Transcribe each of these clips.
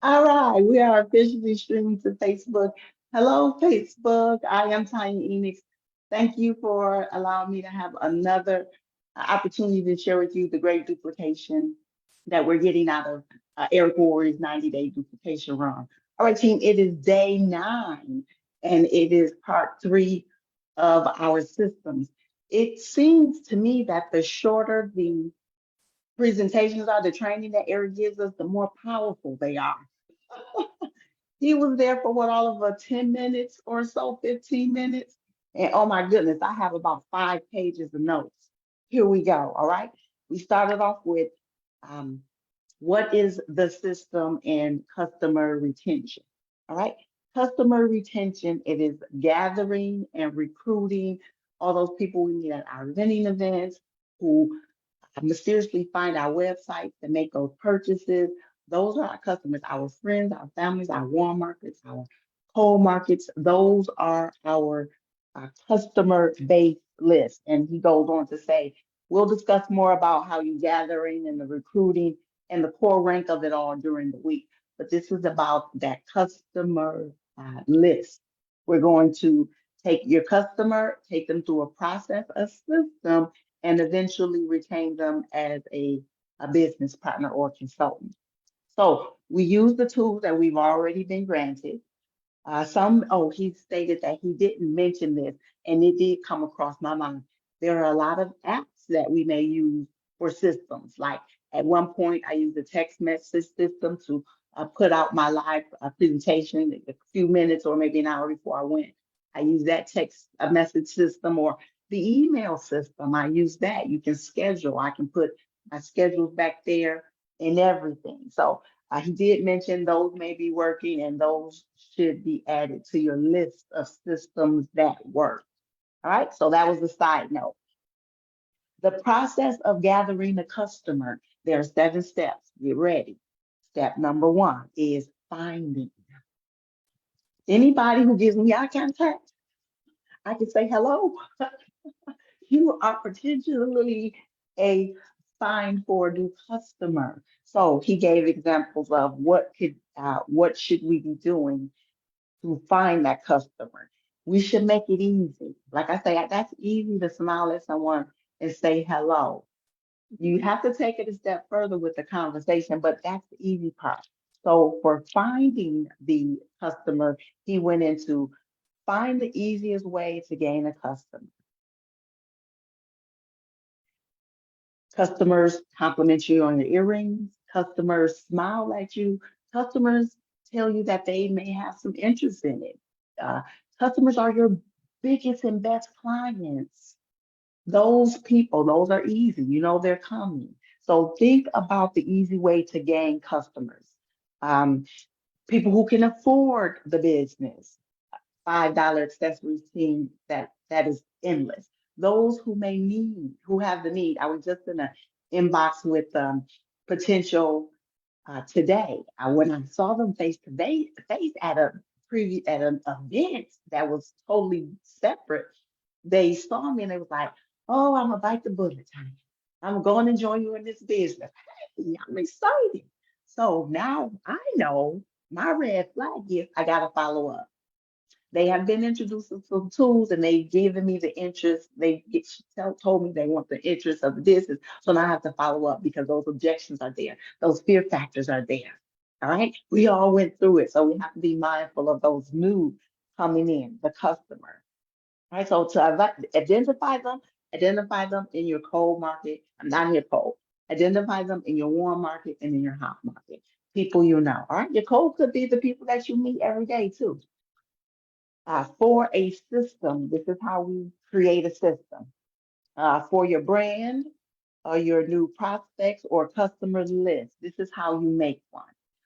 All right, we are officially streaming to Facebook. Hello, Facebook. I am Tanya Enix. Thank you for allowing me to have another opportunity to share with you the great duplication that we're getting out of Eric Worre's 90-day duplication run. All right, team, it is day 9, and it is part 3 of our systems. It seems to me that the shorter the presentations are, the training that Eric gives us, the more powerful they are. He was there for what, all of 10 minutes or so, 15 minutes. And oh my goodness, I have about 5 pages of notes. Here we go. All right. We started off with um, what is the system in customer retention? All right. Customer retention, it is gathering and recruiting all those people we meet at our vending events who mysteriously find our website to make those purchases. Those are our customers, our friends, our families, our warm markets, our cold markets. Those are our customer base list. And he goes on to say, we'll discuss more about how you gathering and the recruiting and the core rank of it all during the week. But this is about that customer list. We're going to take your customer, take them through a process, a system, and eventually retain them as a business partner or consultant. So we use the tools that we've already been granted. He stated that he didn't mention this, and it did come across my mind. There are a lot of apps that we may use for systems. Like at one point, I used a text message system to put out my live presentation a few minutes or maybe an hour before I went. I use that text message system or the email system. I use that. You can schedule. I can put my schedules back there and everything. So he did mention those may be working and those should be added to your list of systems that work. All right, so that was the side note. The process of gathering a customer, there are 7 steps. Get ready. Step number 1 is finding. Anybody who gives me eye contact, I can say hello. You are potentially a find for a new customer. So he gave examples of what should we be doing to find that customer. We should make it easy. Like I say, that's easy to smile at someone and say hello. You have to take it a step further with the conversation, but that's the easy part. So for finding the customer, he went into find the easiest way to gain a customer. Customers compliment you on your earrings. Customers smile at you. Customers tell you that they may have some interest in it. Uh, Customers are your biggest and best clients. Those people, those are easy. You know they're coming. So think about the easy way to gain customers. Um, People who can afford the business. $5 accessories team that is endless. Those who may need, who have the need. I was just in an inbox with potential today. When I saw them face to face at a at an event that was totally separate, they saw me and they was like, "Oh, I'm gonna bite the bullet, honey. I'm going to join you in this business. Hey, I'm excited." So now I know my red flag is I gotta follow up. They have been introducing some tools and they've given me the interest. Told me they want the interest of the business. So now I have to follow up because those objections are there. Those fear factors are there. All right. We all went through it. So we have to be mindful of those new coming in, the customer. All right. So to identify them in your cold market. I'm not here cold. Identify them in your warm market and in your hot market. People you know. All right. Your cold could be the people that you meet every day too. For a system, this is how we create a system. For your brand or your new prospects or customers list, this is how you make one.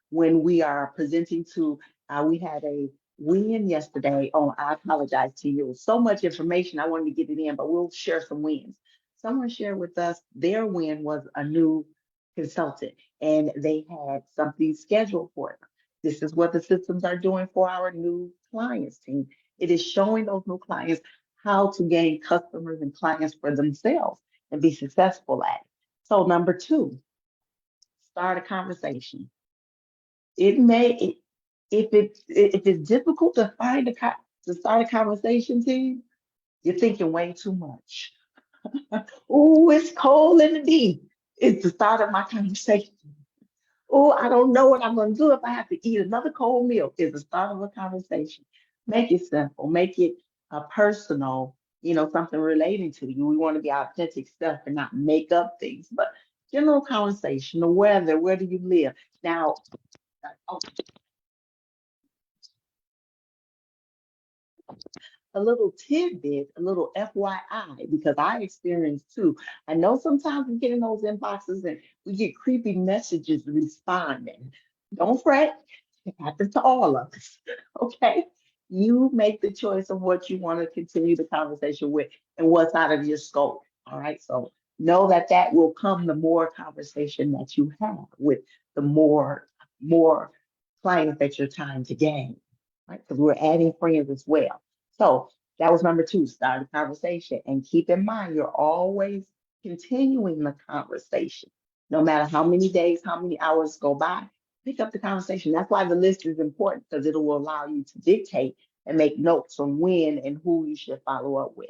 When we are presenting to, we had a win yesterday. Oh, I apologize to you. It was so much information. I wanted to get it in, but we'll share some wins. Someone shared with us their win was a new consultant and they had something scheduled for them. This is what the systems are doing for our new clients team. It is showing those new clients how to gain customers and clients for themselves and be successful at it. So number 2, start a conversation. It may, if it's difficult to to start a conversation, team, you're thinking way too much. Oh, it's cold in the deep. It's the start of my conversation. Oh, I don't know what I'm going to do if I have to eat another cold meal. It's the start of a conversation. Make it simple. Make it personal. Something relating to you. We want to be authentic stuff and not make up things. But general conversation, the weather, where do you live? Now, a little tidbit, a little FYI, because I experienced too. I know sometimes we get in those inboxes and we get creepy messages responding. Don't fret, it happens to all of us. Okay. You make the choice of what you want to continue the conversation with and what's out of your scope. All right. So know that that will come the more conversation that you have with the more clients that you're trying to gain. Right. Because we're adding friends as well. So that was number two, start a conversation. And keep in mind, you're always continuing the conversation. No matter how many days, how many hours go by, pick up the conversation. That's why the list is important because it will allow you to dictate and make notes on when and who you should follow up with.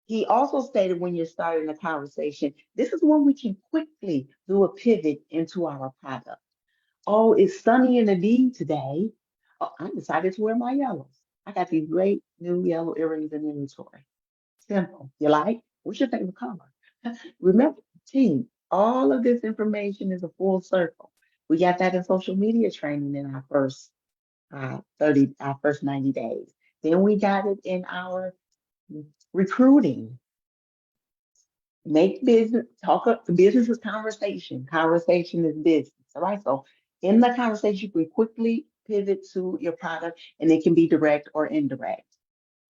He also stated when you're starting a conversation, this is when we can quickly do a pivot into our product. Oh, it's sunny in the D today. Oh, I decided to wear my yellows. I got these great new yellow earrings in inventory. Simple. You like? What's your favorite color? Remember, team, all of this information is a full circle. We got that in social media training in our first 90 days. Then we got it in our recruiting. Make business, business is conversation. Conversation is business. All right. So in the conversation, you can quickly pivot to your product and it can be direct or indirect.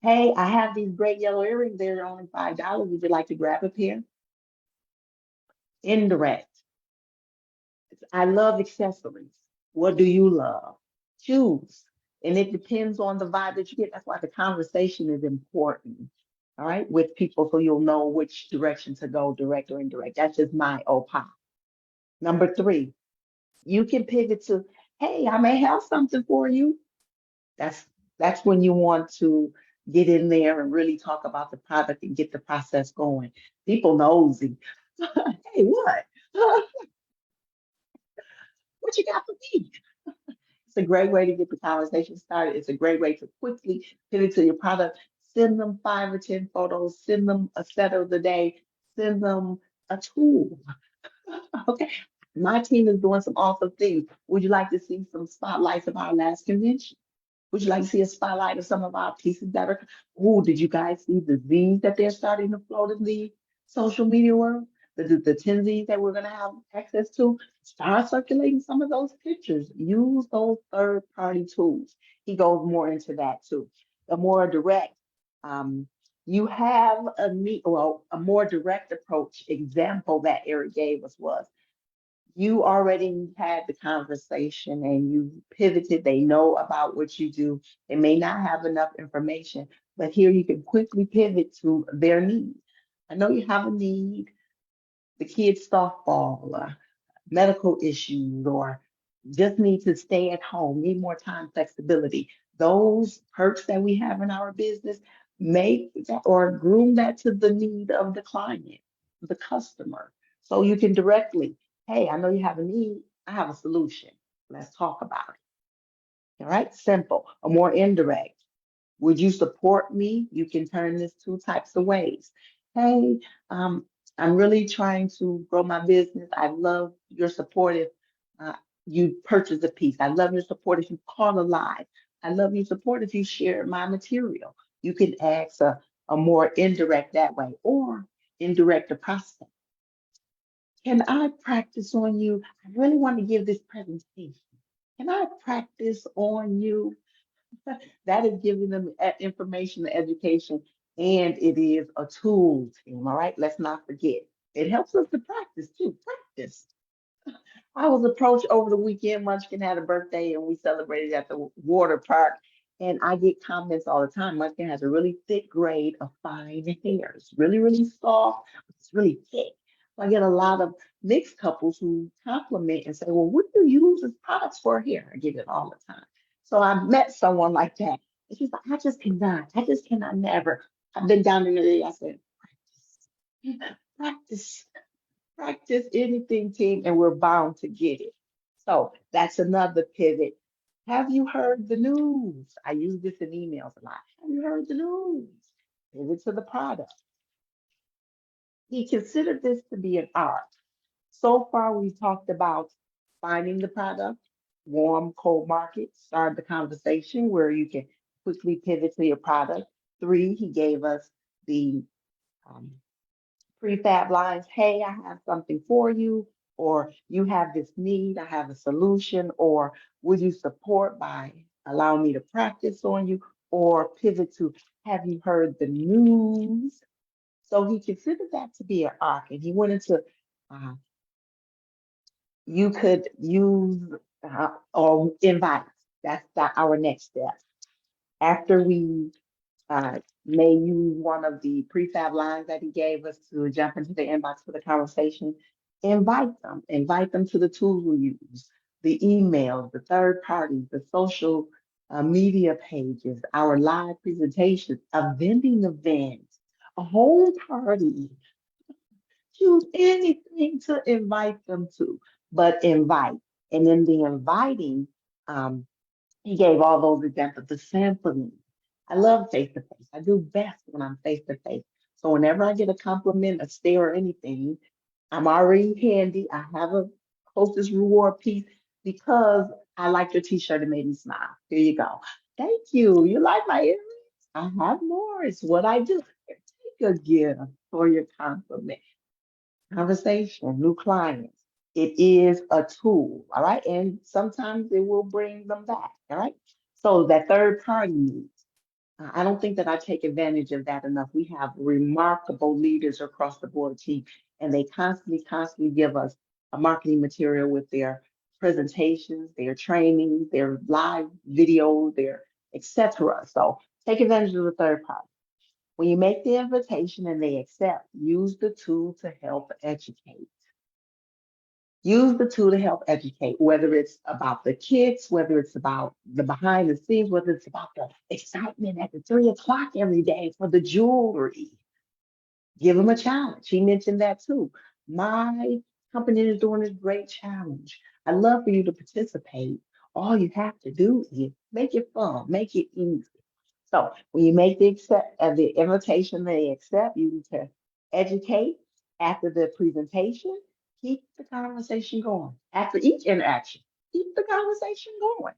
Hey, I have these great yellow earrings. They're only $5. Would you like to grab a pair? Indirect. I love accessories. What do you love? Choose. And it depends on the vibe that you get. That's why the conversation is important. All right, with people so you'll know which direction to go, direct or indirect. That's just my opinion. Number three, you can pivot to, hey, I may have something for you. That's that's when you want to get in there and really talk about the product and get the process going. People nosy. Hey, what? What you got for me? It's a great way to get the conversation started. It's a great way to quickly pivot to your product. Send them 5 or 10 photos. Send them a set of the day. Send them a tool. Okay. My team is doing some awesome things. Would you like to see some spotlights of our last convention? Would you like to see a spotlight of some of our pieces that are? Oh, did you guys see the Z's that they're starting to float in the social media world? The 10 Z's that we're going to have access to? Start circulating some of those pictures. Use those third party tools. He goes more into that too. The more direct, um, you have a more direct approach. Example that Eric gave us was you already had the conversation and you pivoted. They know about what you do. They may not have enough information, but here you can quickly pivot to their need. I know you have a need, the kids' softball, medical issues, or just need to stay at home, need more time flexibility. Those perks that we have in our business, make that or groom that to the need of the client, the customer. So you can directly, hey, I know you have a need, I have a solution. Let's talk about it. All right, simple. A more indirect. Would you support me? You can turn this two types of ways. Hey, um, I'm really trying to grow my business. I love your support if uh, you purchase a piece. I love your support if you call a live. I love your support if you share my material. You can ask a more indirect that way or indirect the prospect. Can I practice on you? I really want to give this presentation. Can I practice on you? That is giving them information, education, and it is a tool, team. All right, let's not forget. It helps us to practice too. Practice. I was approached over the weekend. Munchkin had a birthday, and we celebrated at the water park. And I get comments all the time. Munchkin has a really thick grade of fine hair. It's really, really soft. It's really thick. I get a lot of mixed couples who compliment and say, well, what do you use this products for here? I get it all the time. So I met someone like that. And she's like, I just cannot never. I've been down in the area. I said, practice, practice anything, team, and we're bound to get it. So that's another pivot. Have you heard the news? I use this in emails a lot. Have you heard the news? Pivot to the product. He considered this to be an art. So far, we've talked about finding the product, warm, cold market, start the conversation where you can quickly pivot to your product. Three, he gave us the um, prefab lines. Hey, I have something for you, or you have this need, I have a solution, or would you support by allowing me to practice on you, or pivot to have you heard the news? So he considered that to be an arc, and he went into uh, you could use or invite. Our next step. After we may use one of the prefab lines that he gave us to jump into the inbox for the conversation, invite them to the tools we use, the emails, the third parties, the social media pages, our live presentations, a vending event, a home party. Choose anything to invite them to, but invite. And in the inviting, um, he gave all those examples, the sampling. I love face to face. I do best when I'm face to face. So whenever I get a compliment, a stare, or anything, I'm already handy. I have a hostess reward piece because I like your t-shirt. It made me smile. Here you go. Thank you. You like my earrings? I have more. It's what I do. Take a gift for your compliment. Conversation, new clients. It is a tool, all right? And sometimes it will bring them back, all right? So that third party needs. I don't think that I take advantage of that enough. We have remarkable leaders across the board team, and they constantly give us a marketing material with their presentations, their trainings, their live videos, their etc. So take advantage of the third party. When you make the invitation and they accept, use the tool to help educate. Use the tool to help educate, whether it's about the kids, whether it's about the behind the scenes, whether it's about the excitement at the 3 o'clock every day for the jewelry. Give them a challenge. He mentioned that too. My company is doing this great challenge. I'd love for you to participate. All you have to do is make it fun, make it easy. So when you make the invitation they accept, you need to educate after the presentation, keep the conversation going. After each interaction, keep the conversation going.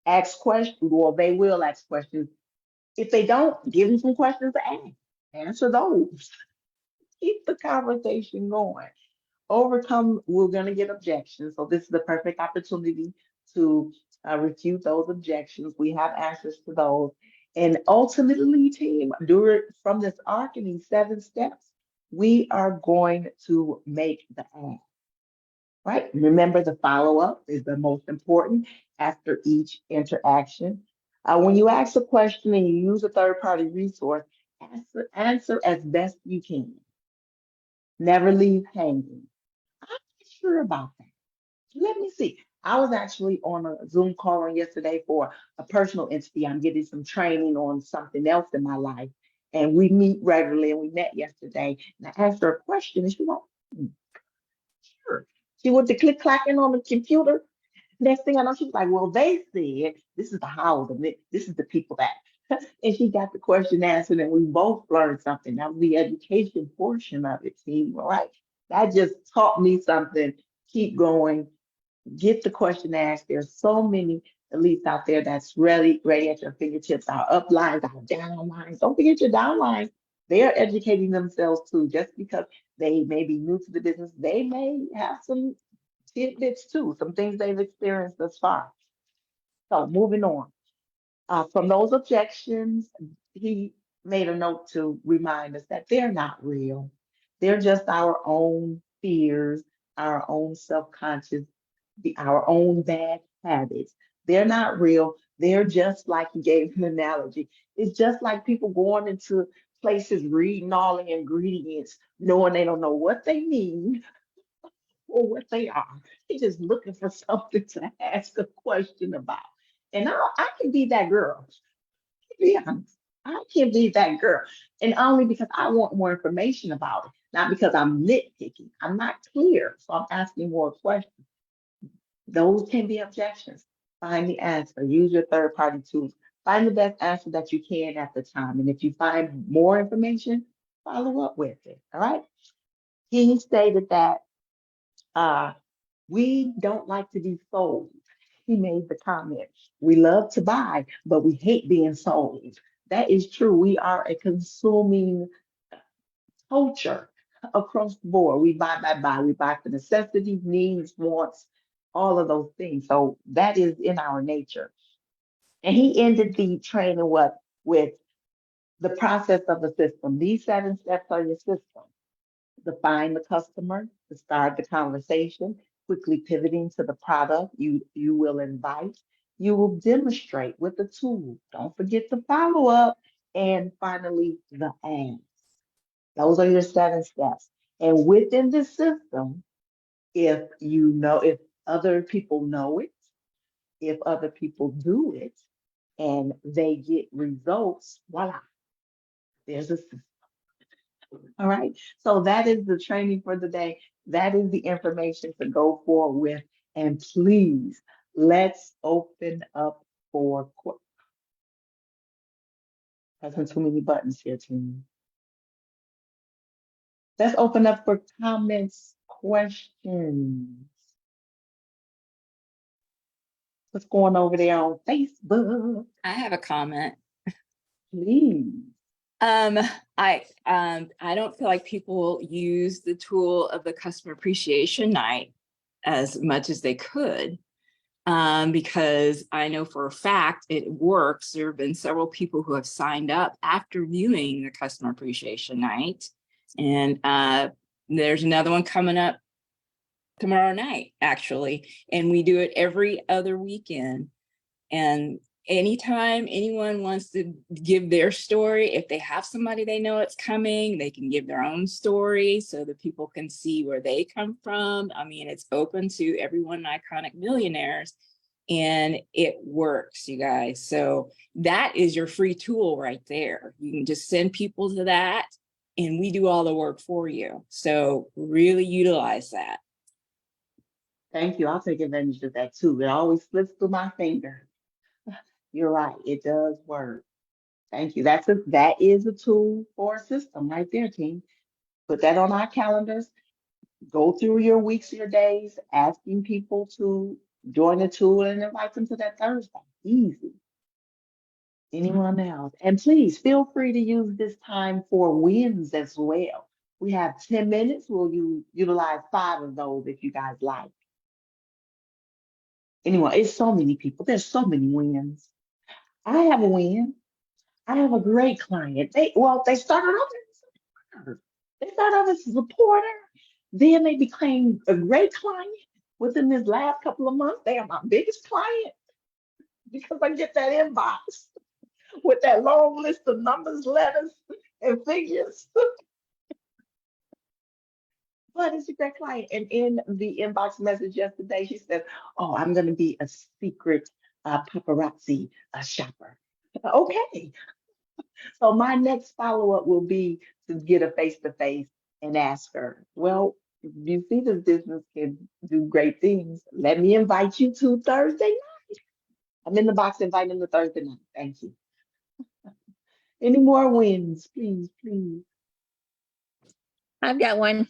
Ask questions, well, they will ask questions. If they don't, give them some questions to ask. Answer those. Keep the conversation going. Overcome, we're going to get objections. So this is the perfect opportunity to refute those objections. We have answers to those. And ultimately, team, from this arc in these 7 steps, we are going to make the ask, right? Remember, the follow up is the most important after each interaction. When you ask a question and you use a third party resource, answer as best you can. Never leave hanging. I'm not sure about that. Let me see. I was actually on a Zoom call on yesterday for a personal entity. I'm getting some training on something else in my life. And we meet regularly, and we met yesterday. And I asked her a question, and she went, "Hmm, sure." She went to click clacking on the computer. Next thing I know, she was like, well, they said this is the house, and this is the people that. And she got the question answered, and we both learned something. That was the education portion of it, team. All right. That just taught me something. Keep going, get the question asked. There's so many elites out there that's ready at your fingertips. Our uplines, our downlines. Don't forget your downlines. They're educating themselves too. Just because they may be new to the business, they may have some tidbits too, some things they've experienced thus far. So moving on. From those objections, he made a note to remind us that they're not real. They're just our own fears, our own self-conscious, our own bad habits. They're not real. They're just like he gave an analogy. It's just like people going into places reading all the ingredients, knowing they don't know what they mean or what they are. They're just looking for something to ask a question about. And I can be that girl. To be honest, I can be that girl. And only because I want more information about it, not because I'm nitpicking. I'm not clear, so I'm asking more questions. Those can be objections. Find the answer. Use your third party tools. Find the best answer that you can at the time. And if you find more information, follow up with it. All right. He stated that uh, we don't like to be sold. He made the comment. We love to buy, but we hate being sold. That is true. We are a consuming culture across the board. We buy. We buy for necessities, needs, wants, all of those things. So that is in our nature. And he ended the training what with the process of the system. These 7 steps are your system. Define the customer, to start the conversation, quickly pivoting to the product you will invite. You will demonstrate with the tool. Don't forget the follow up. And finally, the ask. Those are your 7 steps. And within this system, if other people know it, if other people do it, and they get results, voila, there's a system. All right. So that is the training for the day. That is the information to go forward with. And please, let's open up for pressing too many buttons here, team. Let's open up for comments, questions. What's going over there on Facebook? I have a comment. Please. I don't feel like people use the tool of the customer appreciation night as much as they could. Because I know for a fact it works. There have been several people who have signed up after viewing the customer appreciation night. And there's another one coming up tomorrow night, actually. And we do it every other weekend. And anytime anyone wants to give their story, if they have somebody they know it's coming, they can give their own story so that people can see where they come from. I mean, it's open to everyone Iconic Millionaires, and it works, you guys. So that is your free tool right there. You can just send people to that and we do all the work for you. So really utilize that. Thank you. I'll take advantage of that too. It always slips through my finger. You're right. It does work. Thank you. That is a tool for a system right there, team. Put that on our calendars. Go through your weeks, your days, asking people to join the tool and invite them to that Thursday. Easy. Anyone else? And please feel free to use this time for wins as well. We have 10 minutes. We'll utilize 5 of those if you guys like. Anyway, it's so many people. There's so many wins. I have a win. I have a great client. They started off as a supporter. They started off as a supporter. Then they became a great client. Within this last couple of months, they are my biggest client because I get that inbox with that long list of numbers, letters, and figures. But it's a great client. And in the inbox message yesterday, she said, "Oh, I'm going to be a secret paparazzi shopper." Okay. So my next follow up will be to get a face to face and ask her, "Well, you see this business can do great things. Let me invite you to Thursday night." I'm in the box inviting them to Thursday night. Thank you. Any more wins, please, please. I've got one.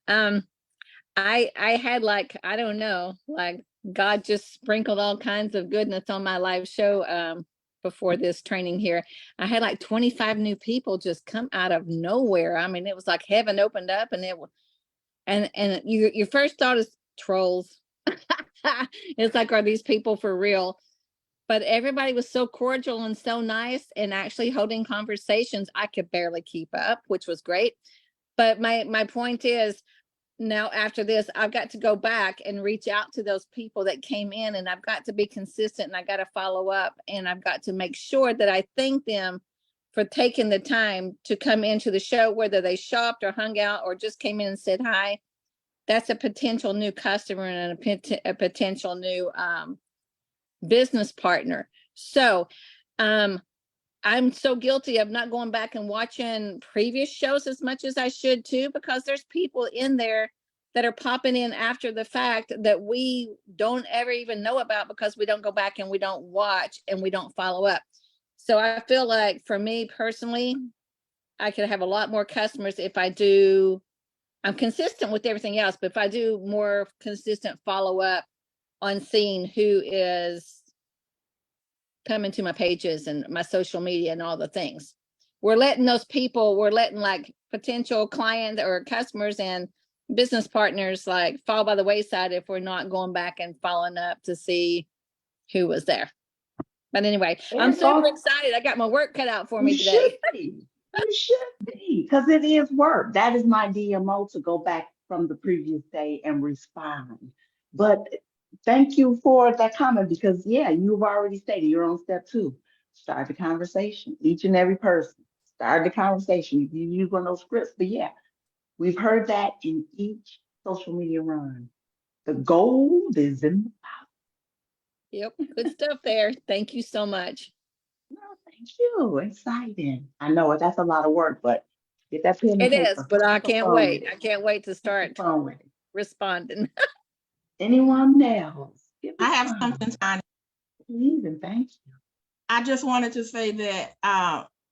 I had like, I don't know, like God just sprinkled all kinds of goodness on my live show before this training here. I had like 25 new people just come out of nowhere. I mean, it was like heaven opened up and it was, and your first thought is trolls. It's like, are these people for real? But everybody was so cordial and so nice and actually holding conversations. I could barely keep up, which was great. But my point is, now after this, I've got to go back and reach out to those people that came in, and I've got to be consistent, and I got to follow up, and I've got to make sure that I thank them for taking the time to come into the show, whether they shopped or hung out or just came in and said hi. That's a potential new customer and a potential new business partner. So I'm so guilty of not going back and watching previous shows as much as I should too, because there's people in there that are popping in after the fact that we don't ever even know about because we don't go back and we don't watch and we don't follow up. So I feel like for me personally, I could have a lot more customers if I do, I'm consistent with everything else, but if I do more consistent follow up on seeing who is coming to my pages and my social media and all the things. We're letting those people, we're letting like potential clients or customers and business partners like fall by the wayside if we're not going back and following up to see who was there. But anyway, I'm super excited. I got my work cut out for me today. You should be, because it is work. That is my DMO, to go back from the previous day and respond. But thank you for that comment, because yeah, you've already stated you're on step 2. Start the conversation. Each and every person. Start the conversation. You use one of those scripts, but yeah, we've heard that in each social media run. The gold is in the Yep, good stuff there. Thank you so much. no, thank you. Exciting. I know that's a lot of work, but get that pen and It paper. is, but I Have some can't fun wait. with it. I can't wait to Have some start fun with it. responding. Anyone else? Give I us have some. something, Tanya. Please and thank you. I just wanted to say that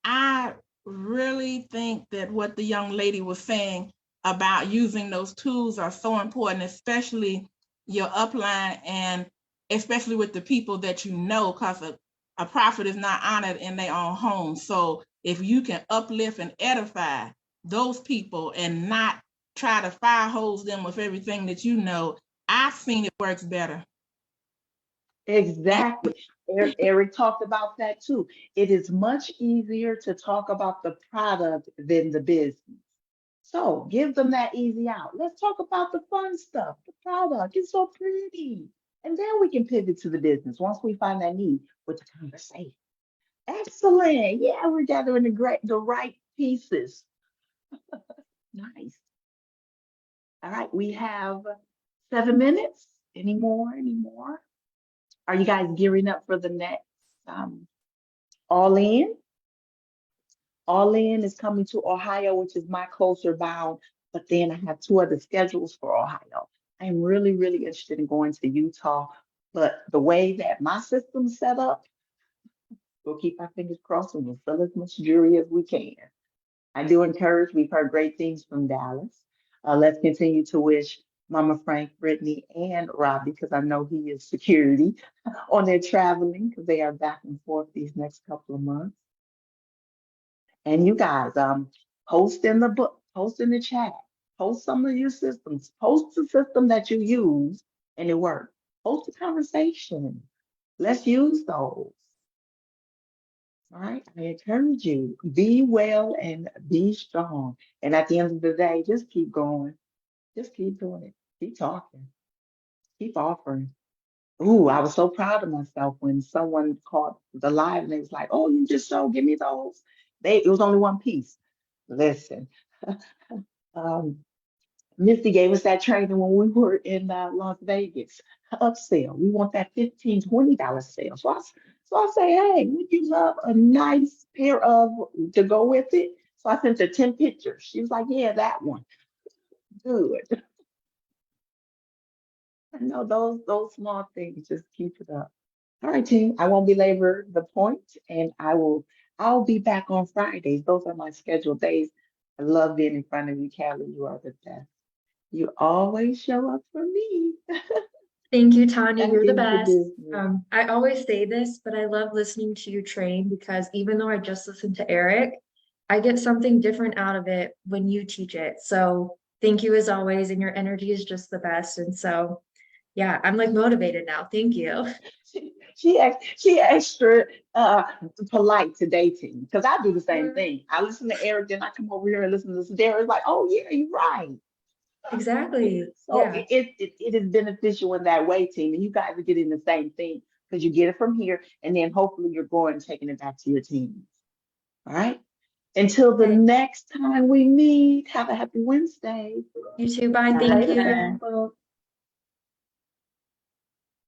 I really think that what the young lady was saying about using those tools are so important, especially your upline and especially with the people that you know, because a prophet is not honored in their own home. So if you can uplift and edify those people and not try to fire hose them with everything that you know, I've seen it works better. Exactly. Eric talked about that too. It is much easier to talk about the product than the business. So give them that easy out. Let's talk about the fun stuff, the product. It's so pretty. And then we can pivot to the business once we find that need with the conversation. Excellent. Yeah, we're gathering the right pieces. Nice. All right, we have 7 minutes. Any more? Any more? Are you guys gearing up for the next All In? All In is coming to Ohio, which is my closer bound, but then I have 2 other schedules for Ohio. I'm really, really interested in going to Utah, but the way that my system's set up, we'll keep our fingers crossed and we'll sell as much jewelry as we can. I do encourage, we've heard great things from Dallas. Let's continue to wish Mama Frank, Brittany, and Robbie, because I know he is security on their traveling, because they are back and forth these next couple of months. And you guys, post in the book, post in the chat, post some of your systems, post the system that you use and it works. Post a conversation. Let's use those. All right, I encourage you, be well and be strong. And at the end of the day, just keep going. Just keep doing it. Keep talking. Keep offering. Ooh, I was so proud of myself when someone caught the live and they was like, "Oh, you just showed, give me those." It was only one piece. Listen, um, Misty gave us that training when we were in Las Vegas. Upsell. We want that $15, $20 sale. So I say, hey, would you love a nice pair of to go with it? So I sent her 10 pictures. She was like, yeah, that one. Good. I know those small things, just keep it up. All right, team. I won't belabor the point, and I'll be back on Fridays. Those are my scheduled days. I love being in front of you, Callie. You are the best. You always show up for me. Thank you, Tanya. Back You're the into best. business. I always say this, but I love listening to you train because even though I just listened to Eric, I get something different out of it when you teach it. So thank you as always, and your energy is just the best. And so, yeah, I'm like motivated now. Thank you. She extra polite to dating because I do the same thing. I listen to Eric, then I come over here and listen to Sarah. It's like, oh yeah, you're right. Exactly. So Yeah. it is beneficial in that way, team, and you guys are getting the same thing because you get it from here, and then hopefully you're going and taking it back to your team. All right. Until the Okay. next time we meet, have a happy Wednesday. You too. Bye. Bye. Thank Later, you. Facebook.